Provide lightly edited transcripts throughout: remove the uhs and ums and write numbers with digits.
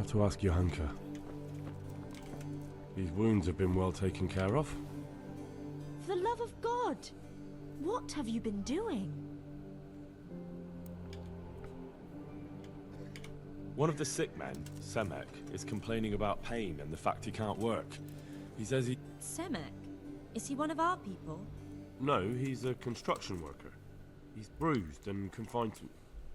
have to ask Johanka. These wounds have been well taken care of. For the love of God! What have you been doing? One of the sick men, Semek, is complaining about pain and the fact he can't work. He says he... Semek? Is he one of our people? No, he's a construction worker. He's bruised and confined to...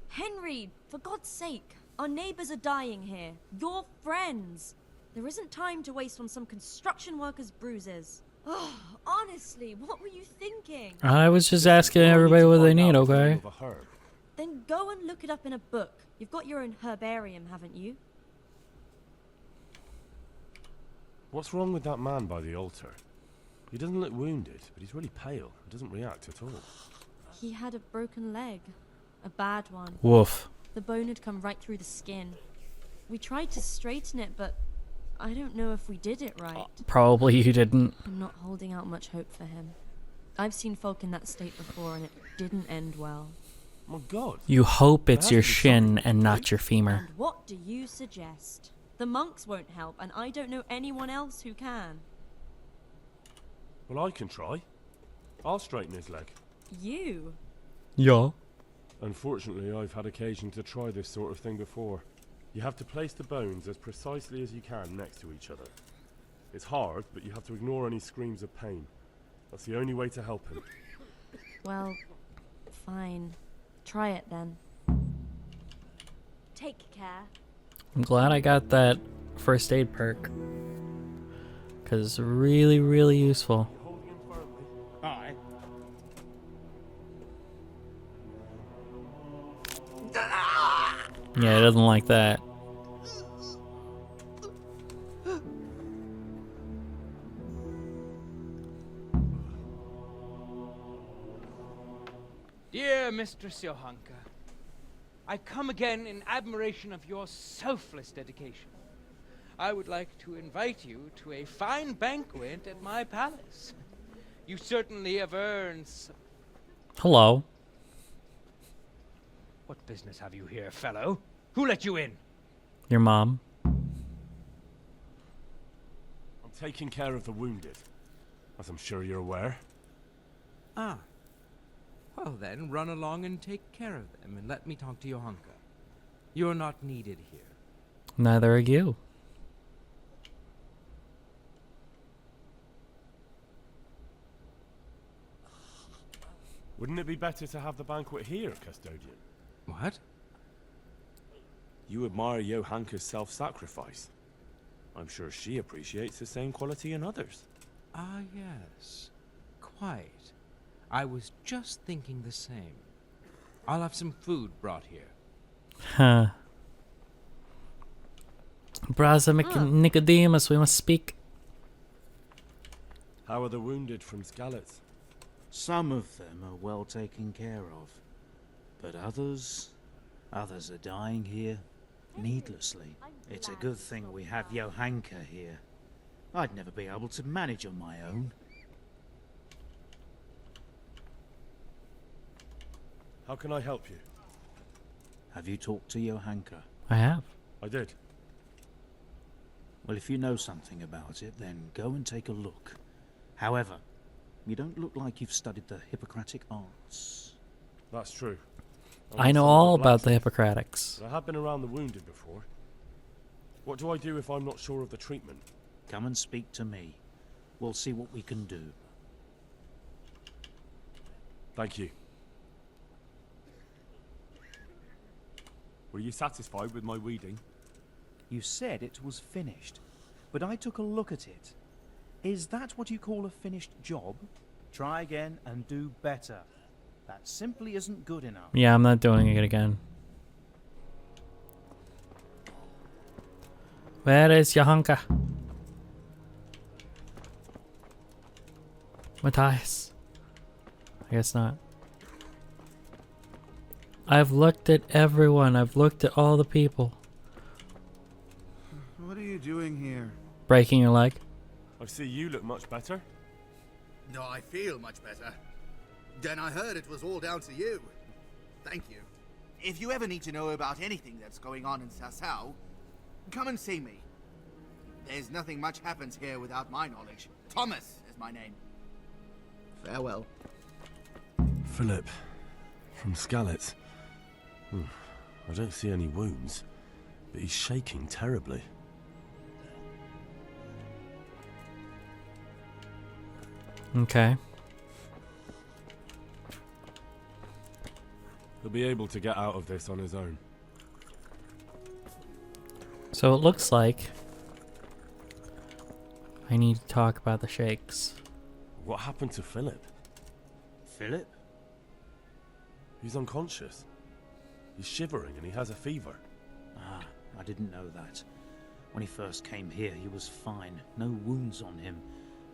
Henry, for God's sake! Our neighbors are dying here. Your friends! There isn't time to waste on some construction worker's bruises. Oh, honestly, what were you thinking? I was just asking everybody what they need, okay? Then go and look it up in a book. You've got your own herbarium, haven't you? What's wrong with that man by the altar? He doesn't look wounded, but he's really pale. He doesn't react at all. He had a broken leg. A bad one. Woof. The bone had come right through the skin. We tried to straighten it, but I don't know if we did it right. Probably you didn't. I'm not holding out much hope for him. I've seen folk in that state before, and it didn't end well. My God. You hope it's your shin and not your femur. And what do you suggest? The monks won't help, and I don't know anyone else who can. Well, I can try. I'll straighten his leg. You? Yeah. Unfortunately, I've had occasion to try this sort of thing before. You have to place the bones as precisely as you can next to each other. It's hard, but you have to ignore any screams of pain. That's the only way to help him. Well, fine. Try it then. Take care. I'm glad I got that first aid perk. Because it's really, really useful. Aye. Yeah, it doesn't like that. Dear Mistress Johanka, I come again in admiration of your selfless dedication. I would like to invite you to a fine banquet at my palace. You certainly have earned some... Hello. What business have you here, fellow? Who let you in? Your mom. I'm taking care of the wounded, as I'm sure you're aware. Ah. Well then, run along and take care of them, and let me talk to Johanka. You're not needed here. Neither are you. Wouldn't it be better to have the banquet here, custodian? What? You admire Johanka's self-sacrifice. I'm sure she appreciates the same quality in others. Ah, yes. Quite. I was just thinking the same. I'll have some food brought here. Huh. Brother Nicodemus, we must speak. How are the wounded from Skalitz? Some of them are well taken care of, but others are dying here needlessly. It's a good thing we have Johanka here. I'd never be able to manage on my own. How can I help you? Have you talked to Johanka? I have. I did. Well, if you know something about it, then go and take a look. However, you don't look like you've studied the Hippocratic arts. That's true. I know all about the Hippocratics. I have been around the wounded before. What do I do if I'm not sure of the treatment? Come and speak to me. We'll see what we can do. Thank you. Were you satisfied with my weeding? You said it was finished, but I took a look at it. Is that what you call a finished job? Try again and do better. That simply isn't good enough. Yeah, I'm not doing it again. Where is Johanka? Matthias. I guess not. I've looked at everyone. I've looked at all the people. What are you doing here? Breaking your leg? I see you look much better. No, I feel much better. Then I heard it was all down to you. Thank you. If you ever need to know about anything that's going on in Sasau, come and see me. There's nothing much happens here without my knowledge. Thomas is my name. Farewell. Philip, from Skalitz. I don't see any wounds, but he's shaking terribly. Okay. He'll be able to get out of this on his own. So it looks like I need to talk about the shakes. What happened to Philip? Philip? He's unconscious. He's shivering and he has a fever. Ah, I didn't know that. When he first came here, he was fine. No wounds on him.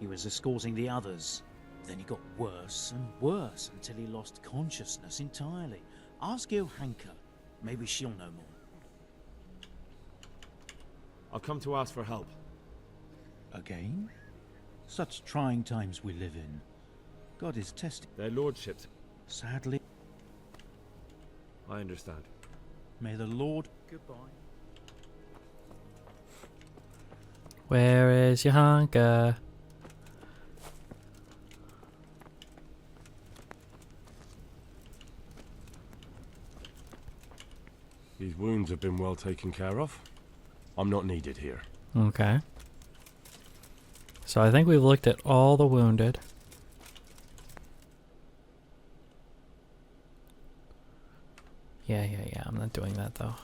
He was escorting the others. Then he got worse and worse until he lost consciousness entirely. Ask Johanka. Maybe she'll know more. I've come to ask for help. Again? Such trying times we live in. God is testing. Their lordships. Sadly. I understand. May the Lord... Goodbye. Where is Johanka? These wounds have been well taken care of. I'm not needed here. Okay. So I think we've looked at all the wounded. Yeah, I'm not doing that though.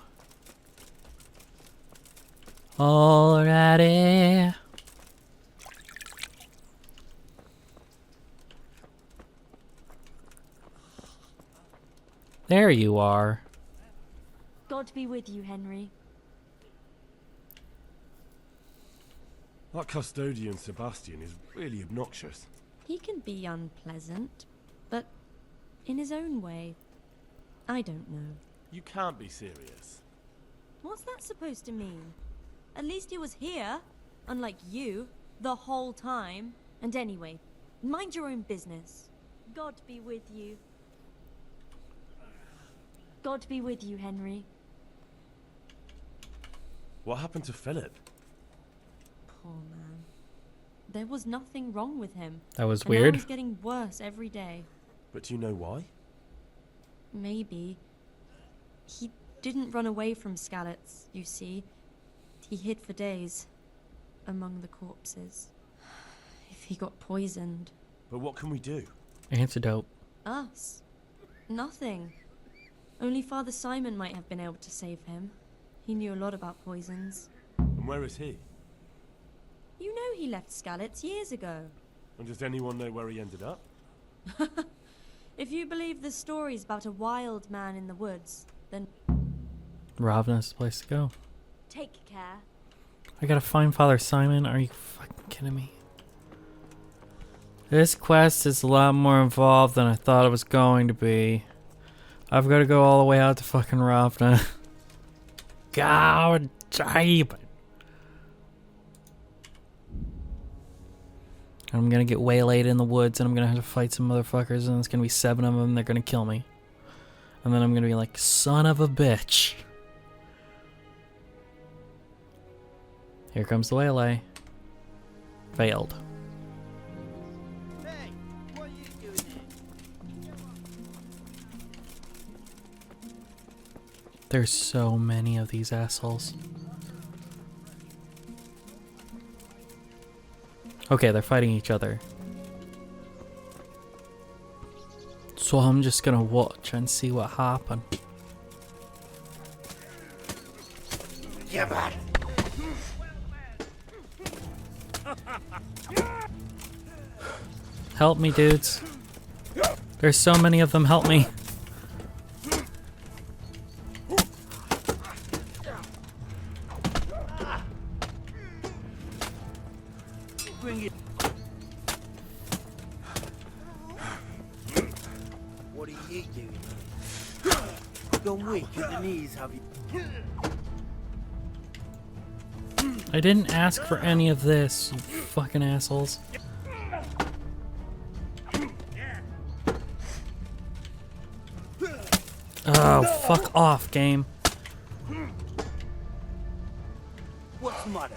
Alrighty. There you are. God be with you, Henry. That custodian Sebastian is really obnoxious. He can be unpleasant, but in his own way. I don't know. You can't be serious. What's that supposed to mean? At least he was here, unlike you, the whole time. And anyway, mind your own business. God be with you. God be with you, Henry. What happened to Philip? Poor man. There was nothing wrong with him. That was and weird. now he's getting worse every day. But do you know why? Maybe. He didn't run away from Skalitz, you see. He hid for days. Among the corpses. If he got poisoned. But what can we do? Antidote. Us? Nothing. Only Father Simon might have been able to save him. He knew a lot about poisons. And where is he? You know he left Skalitz years ago. And does anyone know where he ended up? If you believe the stories about a wild man in the woods, then Ravna's the place to go. take care. I gotta find Father Simon? Are you fucking kidding me? This quest is a lot more involved than I thought it was going to be. I've gotta go all the way out to fucking Ravna. God damn it. I'm gonna get waylaid in the woods and I'm gonna have to fight some motherfuckers and it's gonna be 7 of them and they're gonna kill me. And then I'm gonna be like, son of a bitch. Here comes the waylay. Failed. Hey, what are you doing here? There's so many of these assholes. Okay, they're fighting each other. So I'm just gonna watch and see what happens. Yeah, man. Help me, dudes. There's so many of them, help me. Bring it. What are you doing? Gone weak at the knees, have you? I didn't ask for any of this, you fucking assholes. Oh, fuck off, game. mother.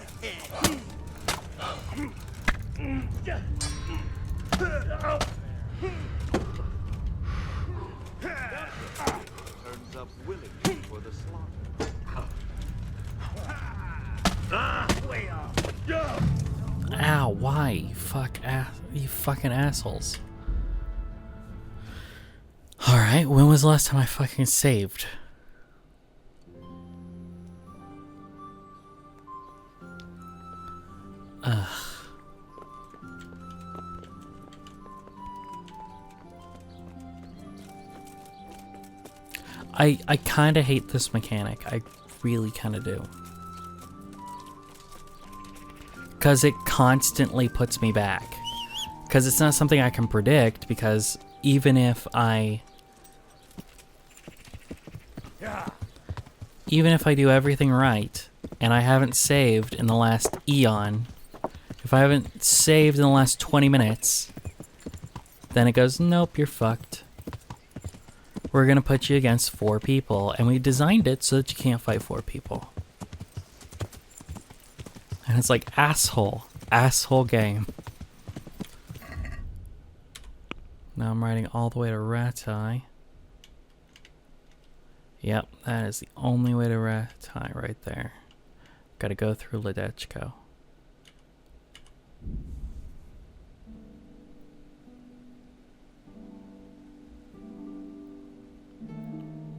Turns up willing for the slaughter. Way off. Ow, why? You fucking assholes. Alright, when was the last time I fucking saved? Ugh. I kinda hate this mechanic. I really kinda do. Because it constantly puts me back. Because it's not something I can predict, because even if I do everything right, and I haven't saved in the last eon, if I haven't saved in the last 20 minutes, then it goes, nope, you're fucked. We're gonna put you against 4 people, and we designed it so that you can't fight 4 people. And it's like, asshole game. Now I'm riding all the way to Ratai. Yep, that is the only way to Ratai right there. Gotta go through Ledechko.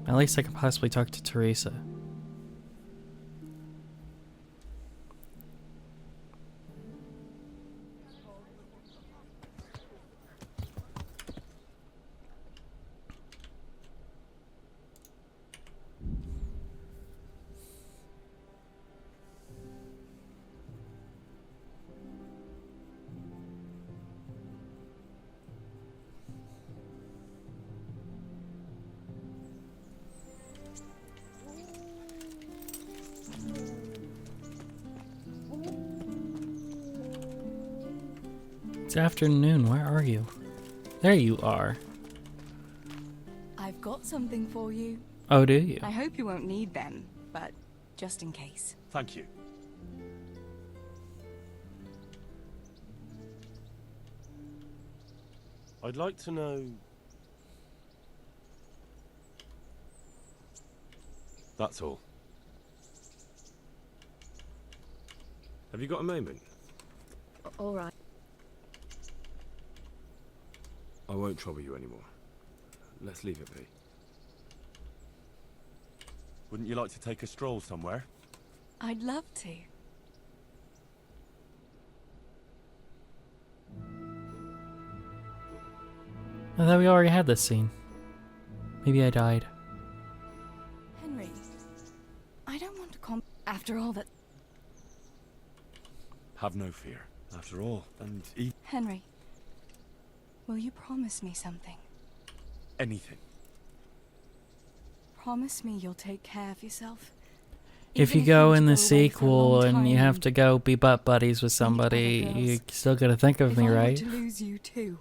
At least I can possibly talk to Teresa. It's afternoon, where are you? There you are. I've got something for you. Oh, do you? I hope you won't need them, but just in case. Thank you. I'd like to know... That's all. Have you got a moment? All right. I won't trouble you anymore. Let's leave it be. Wouldn't you like to take a stroll somewhere? I'd love to. I thought we already had this scene. Maybe I died. Henry, I don't want to after all that... Have no fear. After all, and Henry, will you promise me something? anything. Promise me you'll take care of yourself. If you go in the sequel and you have to go be butt buddies with somebody, you still gotta think of me, right? If I were to lose you too,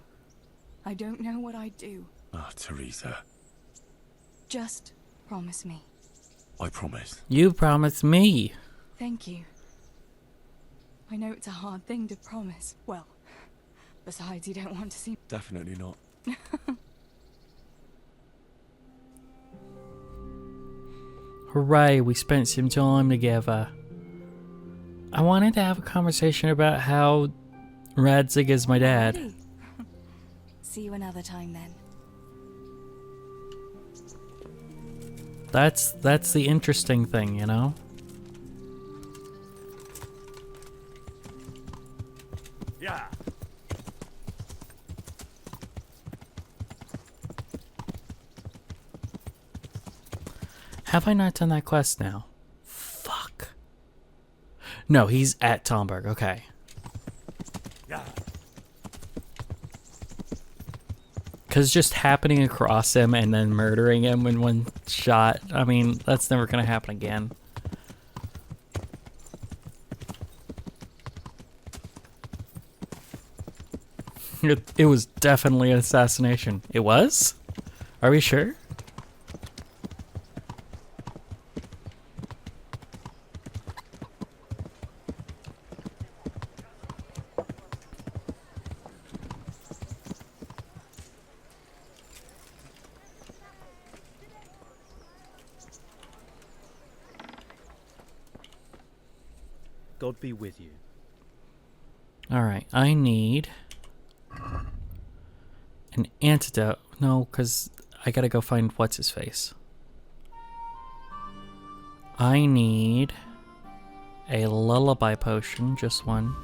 I don't know what I'd do. Ah, Teresa. Just promise me. I promise. You promised me. Thank you. I know it's a hard thing to promise. Well, besides, you don't want to see... Definitely not. Hooray, we spent some time together. I wanted to have a conversation about how Radzig is my dad. Alrighty. See you another time then. That's the interesting thing, you know? Yeah. Have I not done that quest now? Fuck. No, he's at Tomberg. Okay. Yeah. Because just happening across him and then murdering him in one shot, I mean, that's never going to happen again. It was definitely an assassination. It was? Are we sure? God be with you. Alright, I need an antidote. No, because I gotta go find what's-his-face. I need a lullaby potion, just one.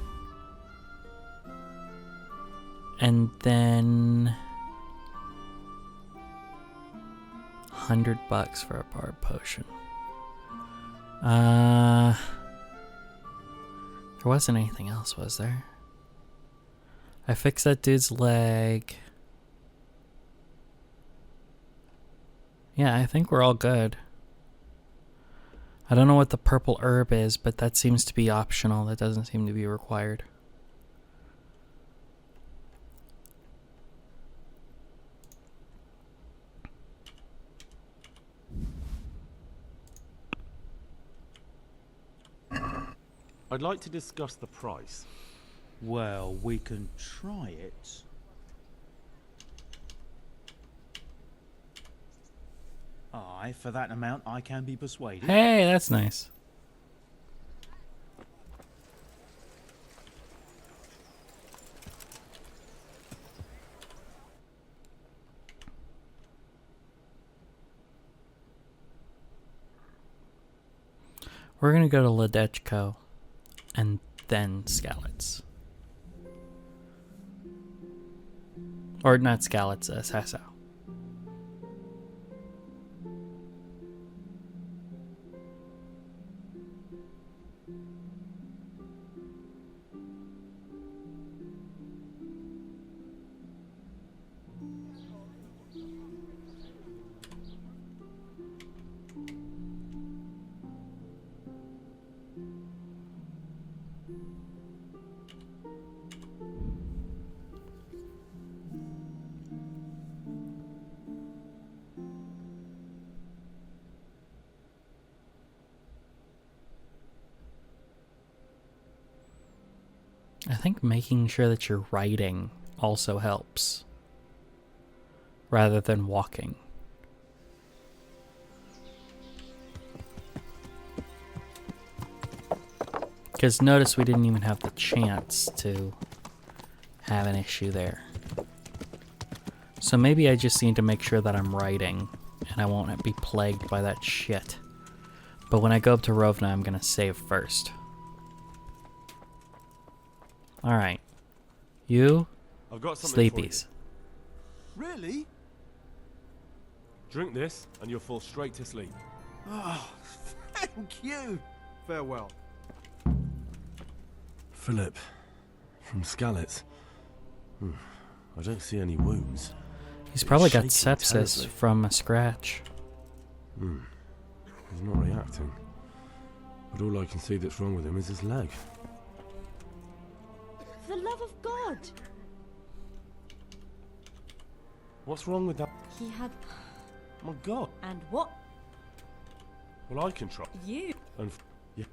And then $100 for a bard potion. There wasn't anything else, was there? I fixed that dude's leg. Yeah, I think we're all good. I don't know what the purple herb is, but that seems to be optional. That doesn't seem to be required. I'd like to discuss the price. Well, we can try it. Aye, for that amount I can be persuaded. Hey, that's nice. We're gonna go to Ledechko and then Skalitz. Or not Skalitz, Sasso. I think making sure that you're riding also helps, rather than walking. Because notice we didn't even have the chance to have an issue there. So maybe I just need to make sure that I'm riding, and I won't be plagued by that shit. But when I go up to Rovna, I'm going to save first. Alright. You, I've got something sleepies. For you. Really? Drink this, and you'll fall straight to sleep. Oh, thank you. Farewell. Philip, from Skalitz. I don't see any wounds. He's probably got Shaking sepsis terribly. from a scratch. He's not reacting. But all I can see that's wrong with him is his leg. For the love of God! What's wrong with that? He had... My God. And what? Well, I can try. You? And yeah.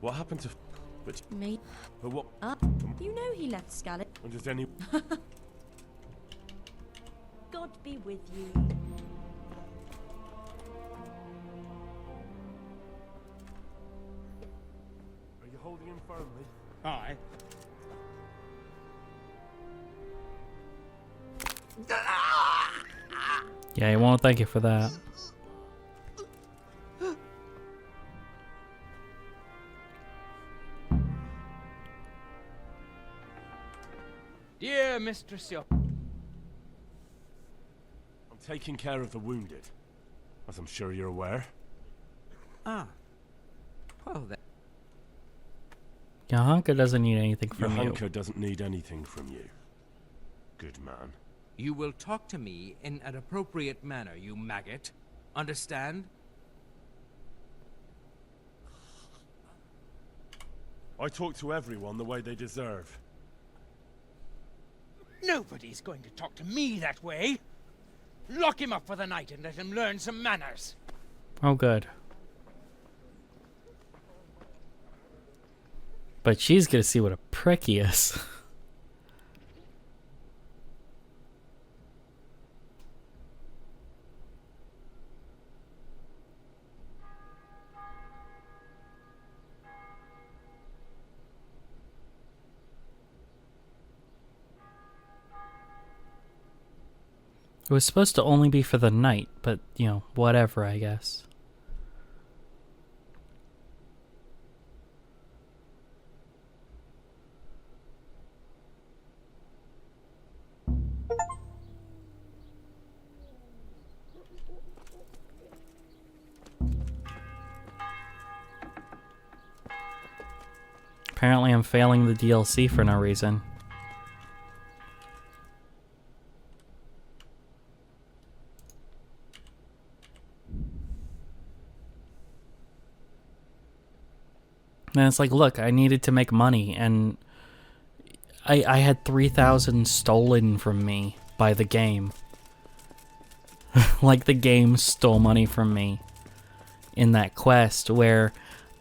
What happened to? But Me? But what? You know he left Scarlet. And does any? God be with you. Are you holding him firmly? Aye. Yeah, he won't thank you for that. Dear Mistress Yo. I'm taking care of the wounded, as I'm sure you're aware. Ah. Well then. Johanka doesn't need anything from you. Johanka doesn't need anything from you. Good man. You will talk to me in an appropriate manner, you maggot. Understand? I talk to everyone the way they deserve. Nobody's going to talk to me that way. Lock him up for the night and let him learn some manners. Oh, good. But she's gonna see what a prick he is. It was supposed to only be for the night, but, you know, whatever, I guess. Apparently I'm failing the DLC for no reason. And it's like, look, I needed to make money, and I had 3,000 stolen from me by the game. Like, the game stole money from me in that quest where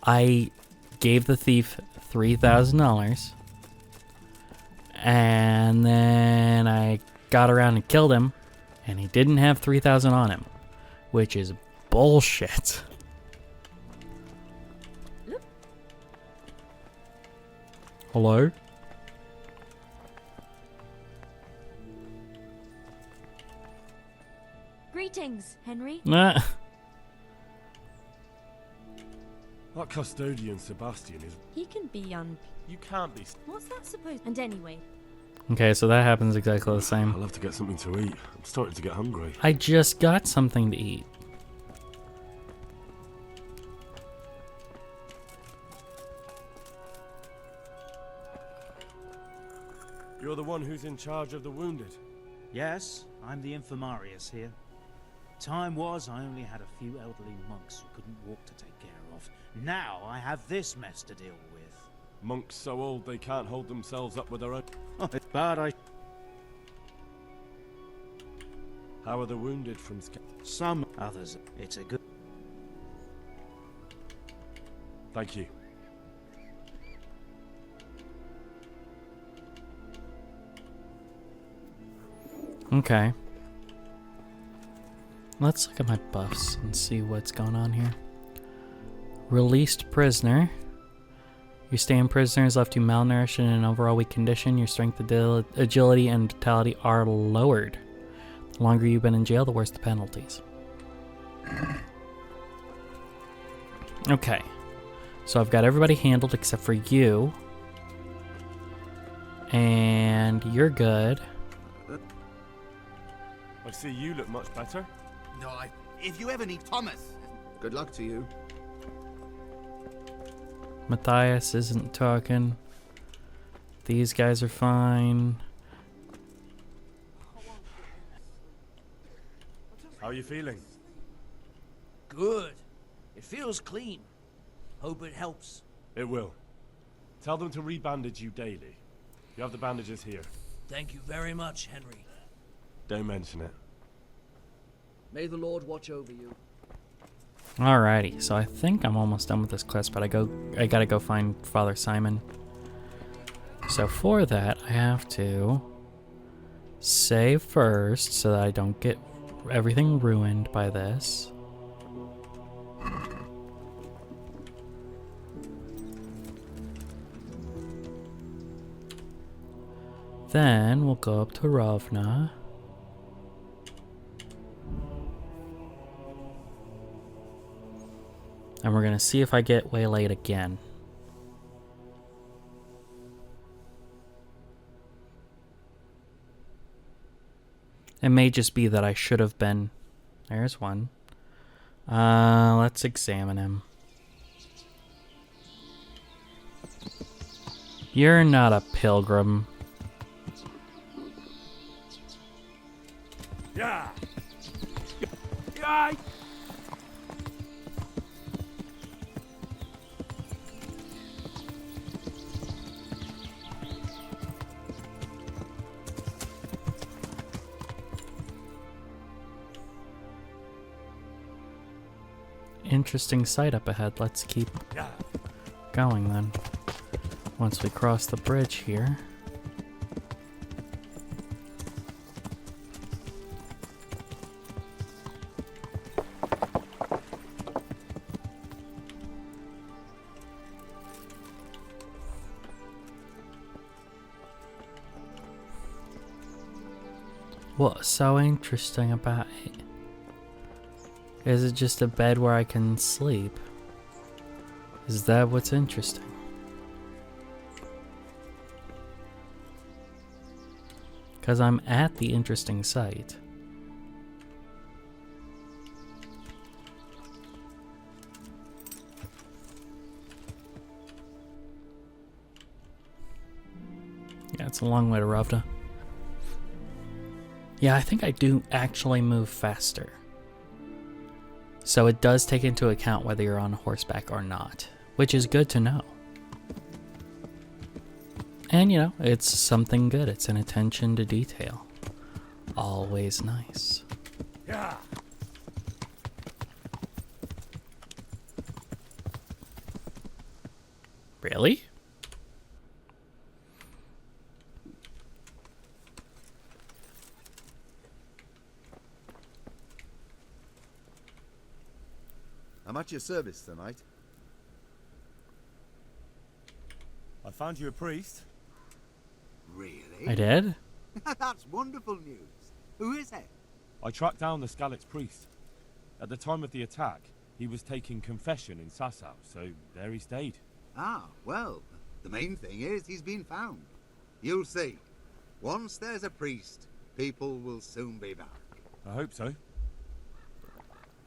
I gave the thief $3,000, and then I got around and killed him, and he didn't have 3,000 on him, which is bullshit. Hello? Greetings, Henry. Nah. That custodian Sebastian is... He can be You can't be... What's that supposed? And anyway, Okay, so that happens exactly the same. I'll have to get something to eat. I'm starting to get hungry. I just got something to eat. You're the one who's in charge of the wounded. Yes, I'm the infirmarius here. Time was I only had a few elderly monks who couldn't walk to take care of. Now I have this mess to deal with. Monks so old they can't hold themselves up with their own... Oh, it's bad How are the wounded from Some others. It's a good... Thank you. Okay. Let's look at my buffs and see what's going on here. Released prisoner. Your staying prisoner has left you malnourished and in an overall weak condition. Your strength, agility, and vitality are lowered. The longer you've been in jail, the worse the penalties. Okay. So I've got everybody handled except for you. And you're good. I see you look much better. No, if you ever need Thomas... Good luck to you. Matthias isn't talking. These guys are fine. How are you feeling? Good. It feels clean. Hope it helps. It will. Tell them to rebandage you daily. You have the bandages here. Thank you very much, Henry. Don't mention it. May the Lord watch over you. Alrighty, so I think I'm almost done with this quest, but I gotta go find Father Simon. So for that, I have to save first so that I don't get everything ruined by this. Then we'll go up to Ravna. And we're going to see if I get waylaid again. It may just be that I should have been... There's one. Let's examine him. You're not a pilgrim. Yeah. Yeah. Interesting sight up ahead. Let's keep going then. Once we cross the bridge here. What's so interesting about it? Is it just a bed where I can sleep? Is that what's interesting? Because I'm at the interesting site. Yeah, it's a long way to Ravna. Yeah, I think I do actually move faster. So it does take into account whether you're on horseback or not, which is good to know. And, you know, it's something good. It's an attention to detail. Always nice. Yeah. Really? I'm at your service tonight. I found you a priest. Really? I did? That's wonderful news. Who is it? I tracked down the Skalitz priest. At the time of the attack, he was taking confession in Sasau, so there he stayed. Ah, well, the main thing is he's been found. You'll see. Once there's a priest, people will soon be back. I hope so.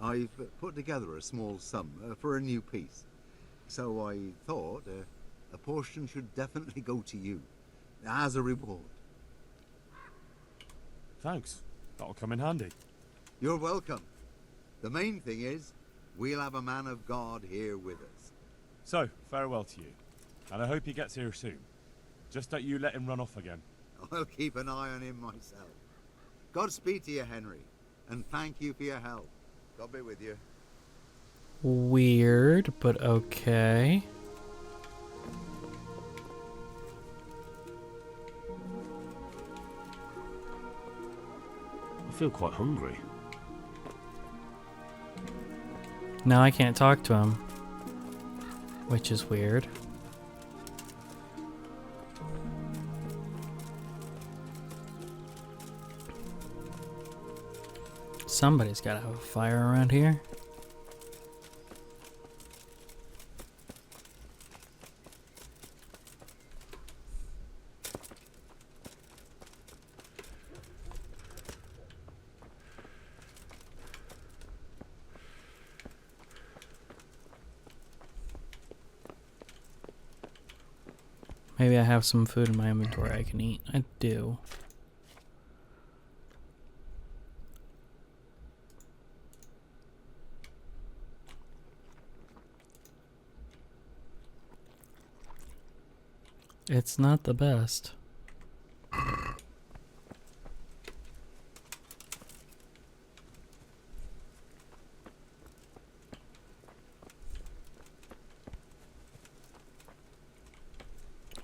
I've put together a small sum for a new piece. So I thought a portion should definitely go to you, as a reward. Thanks. That'll come in handy. You're welcome. The main thing is, we'll have a man of God here with us. So, farewell to you. And I hope he gets here soon. Just don't you let him run off again. I'll keep an eye on him myself. Godspeed to you, Henry. And thank you for your help. God be with you. Weird, but okay. I feel quite hungry. Now I can't talk to him, which is weird. Somebody's got to have a fire around here. Maybe I have some food in my inventory I can eat. I do. It's not the best.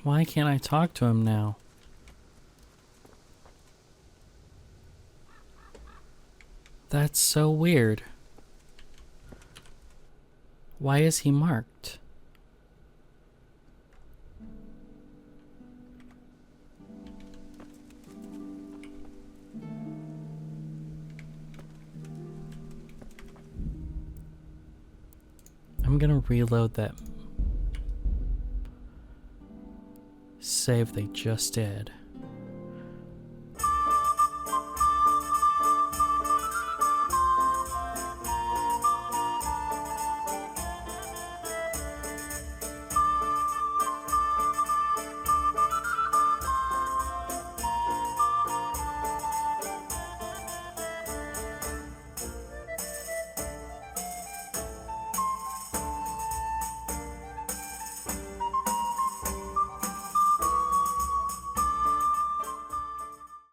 Why can't I talk to him now? That's so weird. Why is he marked? I'm gonna reload that save they just did.